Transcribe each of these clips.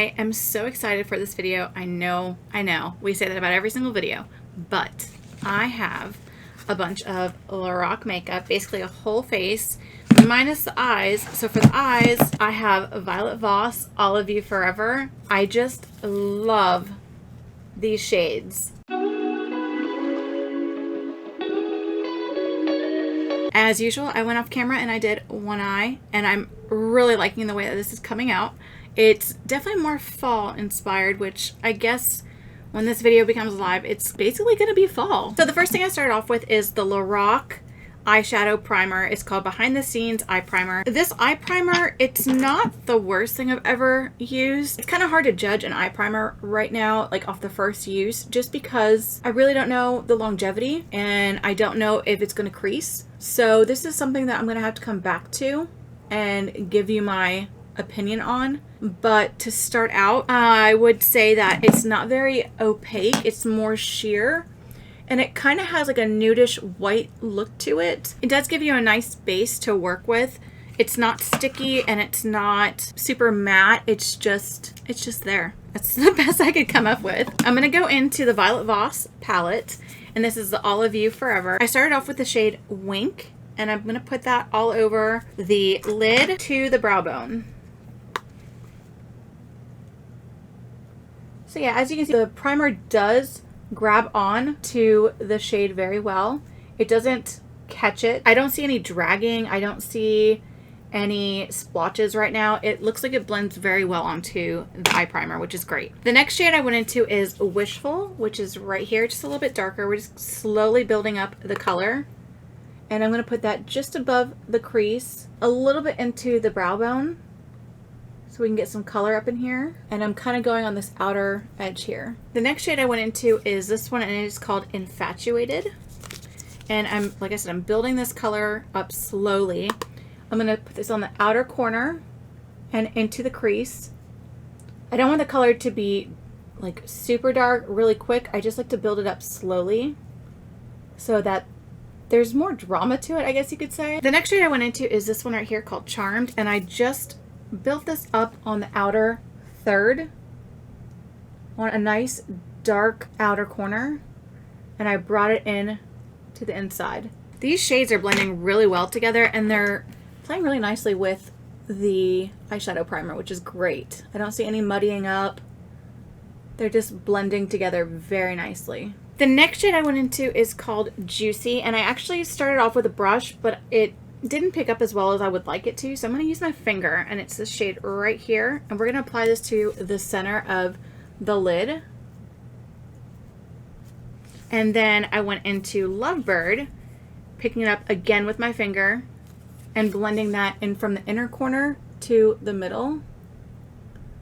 I am so excited for this video. I know, we say that about every single video, but I have a bunch of Lorac makeup, basically a whole face, minus the eyes. So for the eyes, I have Violet Voss, All of You Forever. I just love these shades. As usual, I went off camera and I did one eye, and I'm really liking the way that this is coming out. It's definitely more fall inspired, which I guess when this video becomes live, it's basically going to be fall. So the first thing I started off with is the Lorac eyeshadow primer. It's called Behind the Scenes Eye Primer. This eye primer, it's not the worst thing I've ever used. It's kind of hard to judge an eye primer right now, like off the first use, just because I really don't know the longevity and I don't know if it's going to crease. So this is something that I'm going to have to come back to and give you my opinion on. But to start out, I would say that it's not very opaque. It's more sheer. And it kind of has like a nudish white look to it. It does give you a nice base to work with. It's not sticky and it's not super matte. It's just there. That's the best I could come up with. I'm going to go into the Violet Voss palette. And this is the All of You Forever. I started off with the shade Wink. And I'm going to put that all over the lid to the brow bone. So yeah, as you can see, the primer does grab on to the shade very well. It doesn't catch it. I don't see any dragging. I don't see any splotches right now. It looks like it blends very well onto the eye primer, which is great. The next shade I went into is Wishful, which is right here, just a little bit darker. We're just slowly building up the color. And I'm going to put that just above the crease, a little bit into the brow bone, so we can get some color up in here. And I'm kind of going on this outer edge here. The next shade I went into is this one, and it is called Infatuated. And like I said, I'm building this color up slowly. I'm going to put this on the outer corner and into the crease. I don't want the color to be like super dark really quick. I just like to build it up slowly so that there's more drama to it, I guess you could say. The next shade I went into is this one right here called Charmed, and I just built this up on the outer third, on a nice dark outer corner, and I brought it in to the inside. These shades are blending really well together, and they're playing really nicely with the eyeshadow primer, which is great. I don't see any muddying up. They're just blending together very nicely. The next shade I went into is called Juicy, and I actually started off with a brush, but it didn't pick up as well as I would like it to, so I'm going to use my finger, and it's this shade right here, and we're going to apply this to the center of the lid. And then I went into Lovebird, picking it up again with my finger and blending that in from the inner corner to the middle.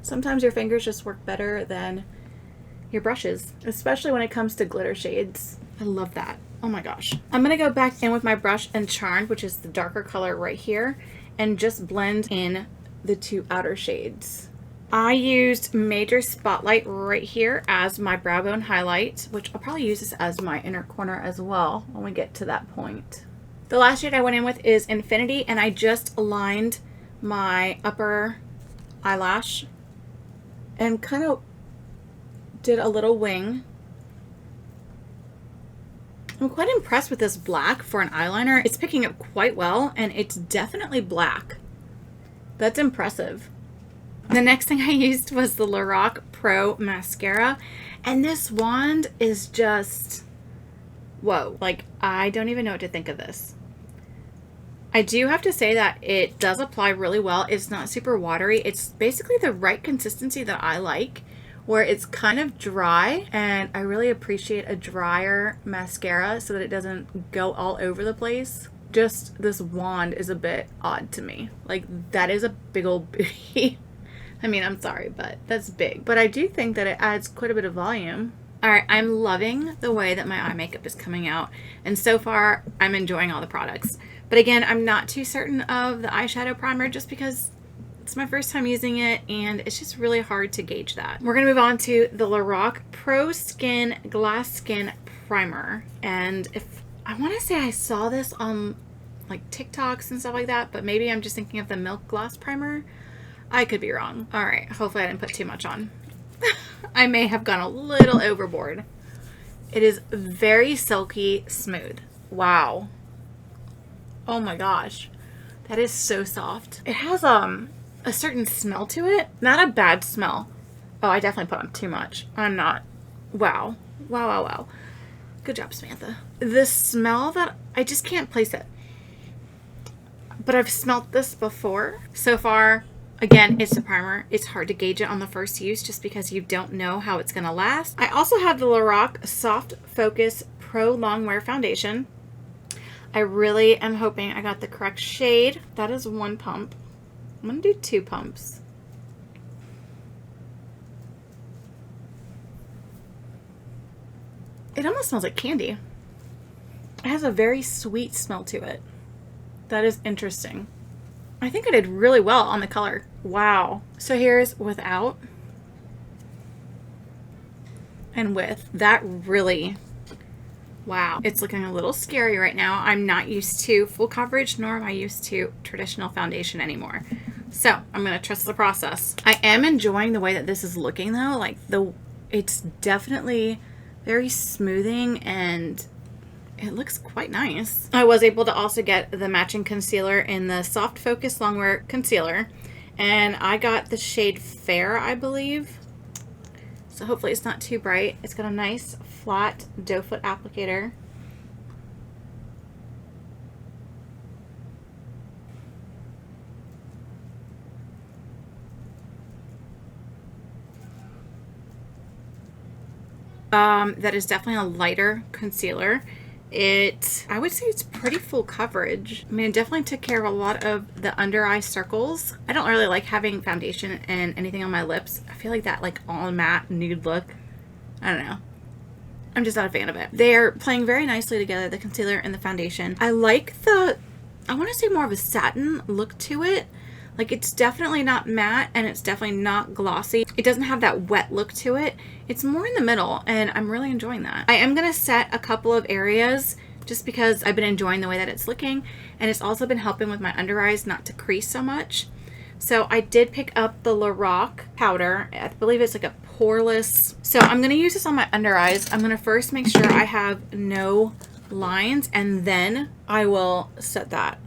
Sometimes your fingers just work better than your brushes, especially when it comes to glitter shades. I love that. Oh my gosh. I'm going to go back in with my brush and Charmed, which is the darker color right here, and just blend in the two outer shades. I used Major Spotlight right here as my brow bone highlight, which I'll probably use this as my inner corner as well when we get to that point. The last shade I went in with is Infinity, and I just aligned my upper eyelash and kind of did a little wing. I'm quite impressed with this black for an eyeliner. It's picking up quite well, and it's definitely black. That's impressive. The next thing I used was the Lorac Pro Mascara, and this wand is just, whoa. Like, I don't even know what to think of this. I do have to say that it does apply really well. It's not super watery. It's basically the right consistency that I like, where it's kind of dry, and I really appreciate a drier mascara so that it doesn't go all over the place. Just this wand is a bit odd to me. Like, that is a big old booty. I mean, I'm sorry, but that's big. But I do think that it adds quite a bit of volume. Alright, I'm loving the way that my eye makeup is coming out, and so far I'm enjoying all the products. But again, I'm not too certain of the eyeshadow primer just because it's my first time using it, and it's just really hard to gauge that. We're going to move on to the Lorac Pro Skin Glass Skin Primer. And if I want to say I saw this on like TikToks and stuff like that, but maybe I'm just thinking of the Milk Gloss Primer. I could be wrong. All right, hopefully I didn't put too much on. I may have gone a little overboard. It is very silky smooth. Wow. Oh my gosh. That is so soft. It has a certain smell to it. Not a bad smell. Oh, I definitely put on too much. I'm not. Wow. Wow, wow, wow. Good job, Samantha. The smell that I just can't place it. But I've smelt this before. So far, again, it's a primer. It's hard to gauge it on the first use just because you don't know how it's going to last. I also have the Lorac Soft Focus Pro Longwear Foundation. I really am hoping I got the correct shade. That is 1 pump. I'm going to do 2 pumps. It almost smells like candy. It has a very sweet smell to it. That is interesting. I think I did really well on the color. Wow. So here's without and with. That really, wow. It's looking a little scary right now. I'm not used to full coverage, nor am I used to traditional foundation anymore. So I'm going to trust the process. I am enjoying the way that this is looking though. Like it's definitely very smoothing and it looks quite nice. I was able to also get the matching concealer in the Soft Focus Longwear Concealer. And I got the shade Fair, I believe. So hopefully it's not too bright. It's got a nice flat doe foot applicator. That is definitely a lighter concealer. I would say it's pretty full coverage. I mean, it definitely took care of a lot of the under eye circles. I don't really like having foundation and anything on my lips. I feel like that like all matte nude look. I don't know. I'm just not a fan of it. They're playing very nicely together, the concealer and the foundation. I like I want to say more of a satin look to it. Like it's definitely not matte and it's definitely not glossy. It doesn't have that wet look to it. It's more in the middle and I'm really enjoying that. I am going to set a couple of areas just because I've been enjoying the way that it's looking and it's also been helping with my under eyes not to crease so much. So I did pick up the Lorac powder. I believe it's like a poreless. So I'm going to use this on my under eyes. I'm going to first make sure I have no lines and then I will set that.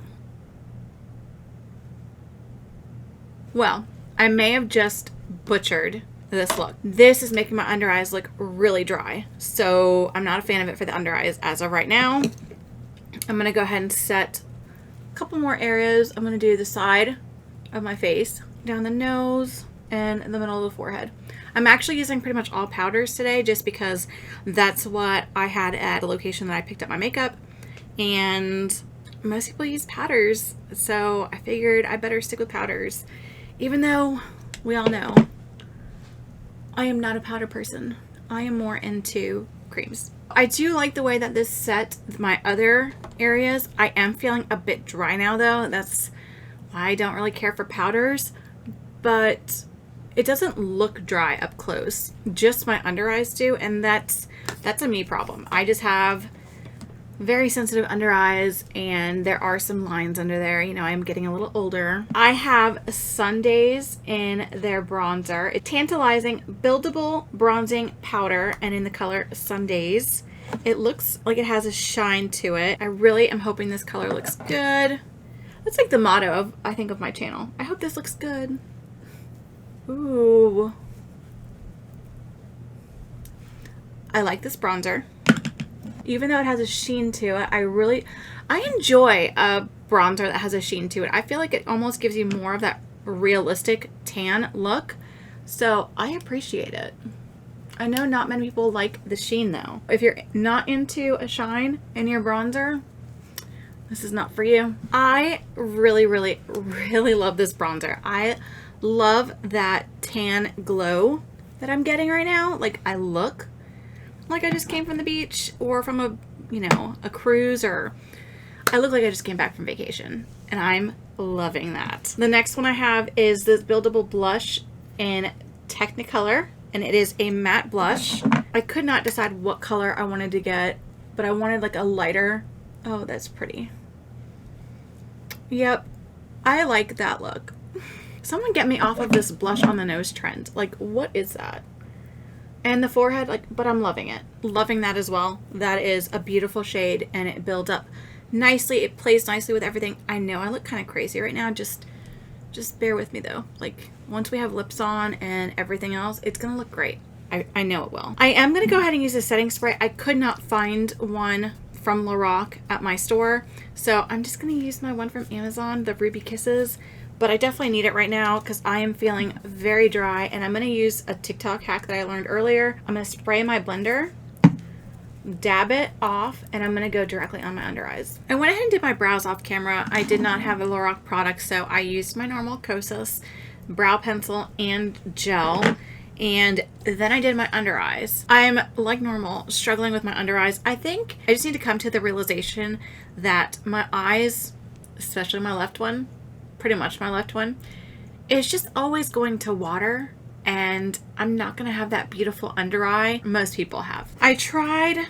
Well, I may have just butchered this look. This is making my under eyes look really dry. So I'm not a fan of it for the under eyes as of right now. I'm going to go ahead and set a couple more areas. I'm going to do the side of my face, down the nose, and in the middle of the forehead. I'm actually using pretty much all powders today just because that's what I had at the location that I picked up my makeup. And most people use powders. So I figured I better stick with powders. Even though we all know I am not a powder person. I am more into creams. I do like the way that this set my other areas. I am feeling a bit dry now though. That's why I don't really care for powders. But it doesn't look dry up close. Just my under eyes do. And that's a me problem. I just have very sensitive under eyes and there are some lines under there. You know, I'm getting a little older. I have Sundays in their bronzer. It's Tantalizing Buildable Bronzing Powder and in the color Sundays. It looks like it has a shine to it. I really am hoping this color looks good. That's like the motto of, I think, of my channel. I hope this looks good. Ooh. I like this bronzer. Even though it has a sheen to it, I enjoy a bronzer that has a sheen to it. I feel like it almost gives you more of that realistic tan look. So I appreciate it. I know not many people like the sheen though. If you're not into a shine in your bronzer, this is not for you. I really, really, really love this bronzer. I love that tan glow that I'm getting right now. Like I look like I just came from the beach or from a cruise, or I look like I just came back from vacation and I'm loving that. The next one I have is this Buildable blush in Technicolor and it is a matte blush. I could not decide what color I wanted to get, but I wanted like a lighter. Oh, that's pretty. Yep. I like that look. Someone get me off of this blush on the nose trend. Like, what is that? And the forehead, like, but I'm loving it. Loving that as well. That is a beautiful shade, and it builds up nicely. It plays nicely with everything. I know I look kind of crazy right now. Just bear with me though. Like, once we have lips on and everything else, it's gonna look great. I know it will. I am gonna go ahead and use a setting spray. I could not find one from Lorac at my store, so I'm just gonna use my one from Amazon, the Ruby Kisses. But I definitely need it right now because I am feeling very dry, and I'm going to use a TikTok hack that I learned earlier. I'm going to spray my blender, dab it off, and I'm going to go directly on my under eyes. I went ahead and did my brows off camera. I did not have a Lorac product, so I used my normal Kosas brow pencil and gel, and then I did my under eyes. I'm, like normal, struggling with my under eyes. I think I just need to come to the realization that my eyes, especially my left one, pretty much my left one, is just always going to water, and I'm not going to have that beautiful under eye most people have. I tried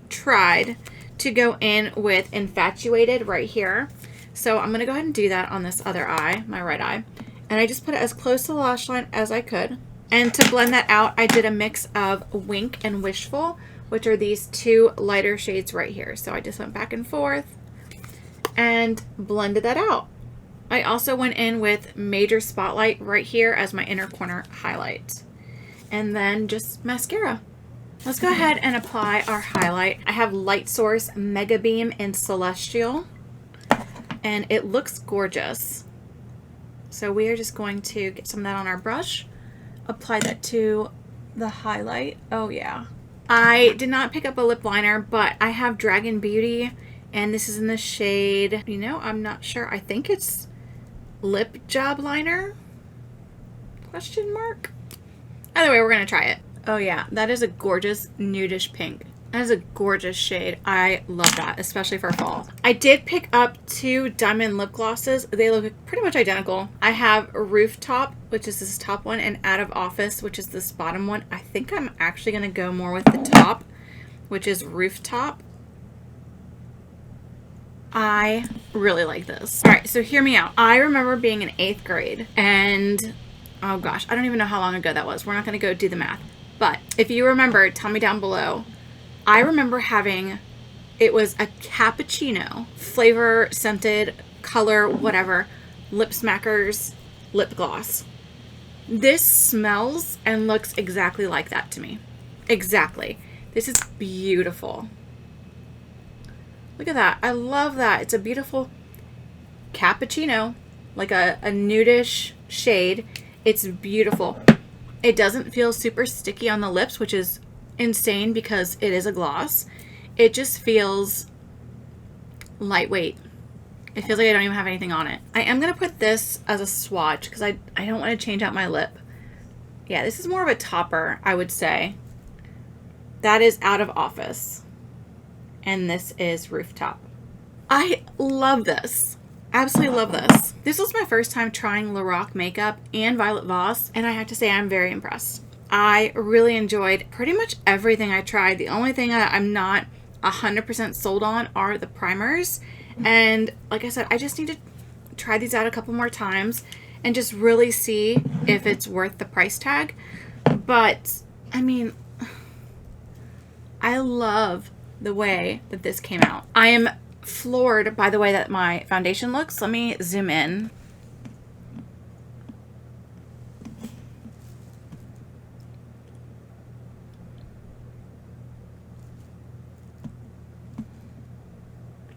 to go in with Infatuated right here, so I'm going to go ahead and do that on this other eye, my right eye, and I just put it as close to the lash line as I could. And to blend that out, I did a mix of Wink and Wishful, which are these two lighter shades right here. So I just went back and forth and blended that out. I also went in with Major Spotlight right here as my inner corner highlight. And then just mascara. Let's go ahead and apply our highlight. I have Light Source Mega Beam in Celestial, and it looks gorgeous. So we are just going to get some of that on our brush, apply that to the highlight. Oh yeah. I did not pick up a lip liner, but I have Dragon Beauty, and this is in the shade, you know, I'm not sure. I think it's Lip Job Liner? Question mark? Either way, we're gonna try it. Oh yeah, that is a gorgeous nudish pink. That is a gorgeous shade. I love that, especially for fall. I did pick up two diamond lip glosses. They look pretty much identical. I have Rooftop, which is this top one, and Out of Office, which is this bottom one. I think I'm actually gonna go more with the top, which is Rooftop. I really like this. All right, so hear me out. I remember being in 8th grade, and oh gosh, I don't even know how long ago that was. We're not gonna go do the math. But if you remember, tell me down below. I remember having, it was a cappuccino, flavor, scented, color, whatever, Lip Smackers lip gloss. This smells and looks exactly like that to me. Exactly. This is beautiful. Look at that. I love that. It's a beautiful cappuccino, like a nudish shade. It's beautiful. It doesn't feel super sticky on the lips, which is insane because it is a gloss. It just feels lightweight. It feels like I don't even have anything on it. I am going to put this as a swatch because I don't want to change out my lip. Yeah, this is more of a topper, I would say. That is Out of Office. And this is Rooftop. I love this. Absolutely love this. This was my first time trying Lorac makeup and Violet Voss, and I have to say I'm very impressed. I really enjoyed pretty much everything I tried. The only thing I'm not 100% sold on are the primers. And like I said, I just need to try these out a couple more times and just really see if it's worth the price tag. But, I mean, I love the way that this came out. I am floored by the way that my foundation looks. Let me zoom in.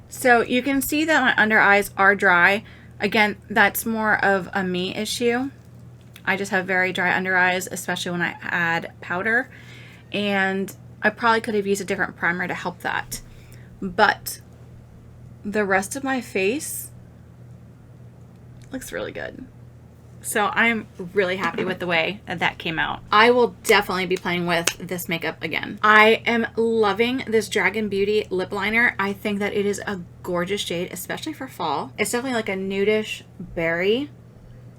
So you can see that my under eyes are dry. Again, that's more of a me issue. I just have very dry under eyes, especially when I add powder. And I probably could have used a different primer to help that. But the rest of my face looks really good. So I'm really happy with the way that came out. I will definitely be playing with this makeup again. I am loving this Dragon Beauty lip liner. I think that it is a gorgeous shade, especially for fall. It's definitely like a nudish berry,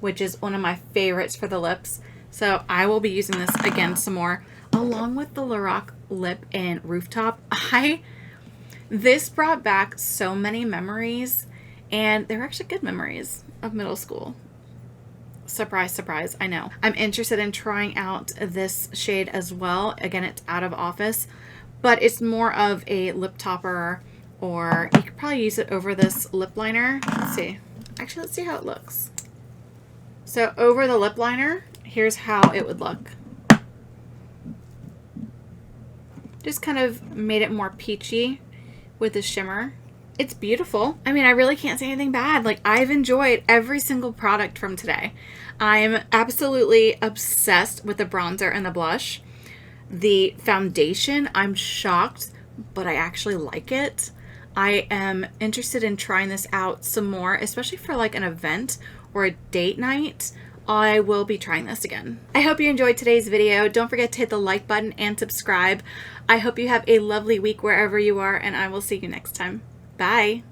which is one of my favorites for the lips. So I will be using this again some more, along with the Lorac lip in Rooftop. This brought back so many memories, and they're actually good memories of middle school. Surprise, surprise, I know. I'm interested in trying out this shade as well. Again, it's out of office, but it's more of a lip topper, or you could probably use it over this lip liner. Let's see. Actually, let's see how it looks. So over the lip liner, here's how it would look. Just kind of made it more peachy with the shimmer. It's beautiful. I mean, I really can't say anything bad. Like, I've enjoyed every single product from today. I'm absolutely obsessed with the bronzer and the blush. The foundation, I'm shocked, but I actually like it. I am interested in trying this out some more, especially for like an event or a date night. I will be trying this again. I hope you enjoyed today's video. Don't forget to hit the like button and subscribe. I hope you have a lovely week wherever you are, and I will see you next time. Bye.